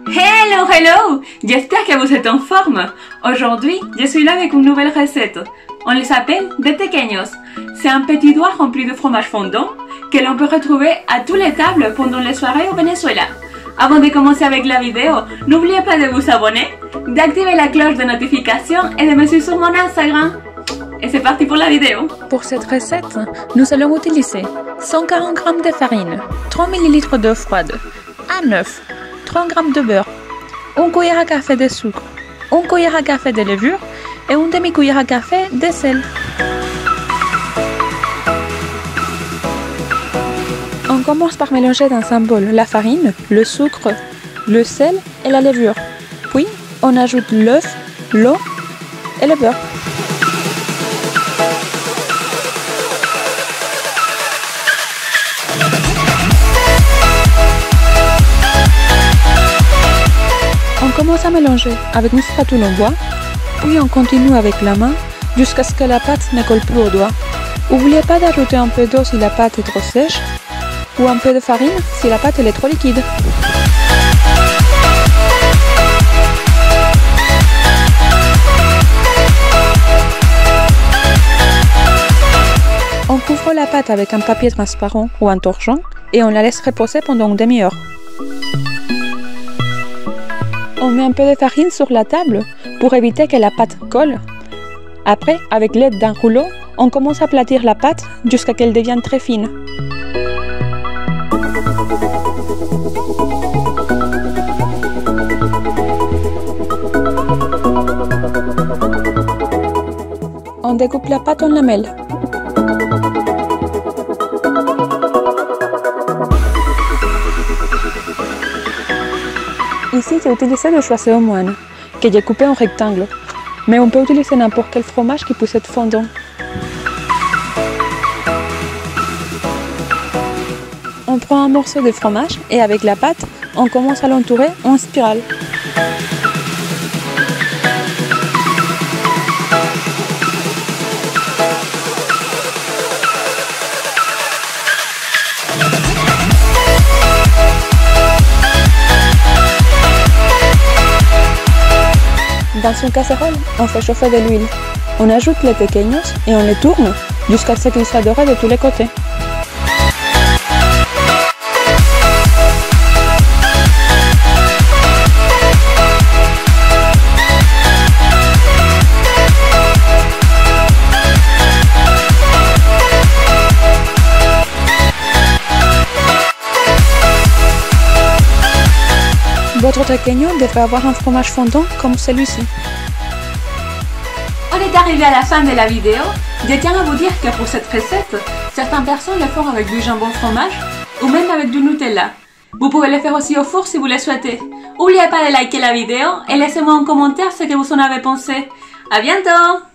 Hello, hello! J'espère que vous êtes en forme. Aujourd'hui, je suis là avec une nouvelle recette. On les appelle des tequeños. C'est un petit doigt rempli de fromage fondant que l'on peut retrouver à toutes les tables pendant les soirées au Venezuela. Avant de commencer avec la vidéo, n'oubliez pas de vous abonner, d'activer la cloche de notification et de me suivre sur mon Instagram. Et c'est parti pour la vidéo. Pour cette recette, nous allons utiliser 140 g de farine, 3 ml d'eau froide, un œuf, 30 g de beurre, 1 cuillère à café de sucre, 1 cuillère à café de levure et une demi-cuillère à café de sel. On commence par mélanger dans un bol la farine, le sucre, le sel et la levure. Puis, on ajoute l'œuf, l'eau et le beurre. On commence à mélanger avec une spatule en bois, puis on continue avec la main jusqu'à ce que la pâte ne colle plus au doigt. N'oubliez pas d'ajouter un peu d'eau si la pâte est trop sèche, ou un peu de farine si la pâte est trop liquide. On couvre la pâte avec un papier transparent ou un torchon et on la laisse reposer pendant une demi-heure. On met un peu de farine sur la table pour éviter que la pâte colle. Après, avec l'aide d'un rouleau, on commence à aplatir la pâte jusqu'à qu'elle devienne très fine. On découpe la pâte en lamelles. Ici, j'ai utilisé le choisé au moine, que j'ai coupé en rectangle, mais on peut utiliser n'importe quel fromage qui puisse être fondant. On prend un morceau de fromage et avec la pâte, on commence à l'entourer en spirale. Dans une casserole, on fait chauffer de l'huile. On ajoute les tequeños et on les tourne jusqu'à ce qu'ils soient dorés de tous les côtés. Votre tequeño devrait avoir un fromage fondant comme celui-ci. On est arrivé à la fin de la vidéo. Je tiens à vous dire que pour cette recette, certaines personnes le font avec du jambon fromage ou même avec du Nutella. Vous pouvez le faire aussi au four si vous le souhaitez. N'oubliez pas de liker la vidéo et laissez-moi en commentaire ce que vous en avez pensé. À bientôt!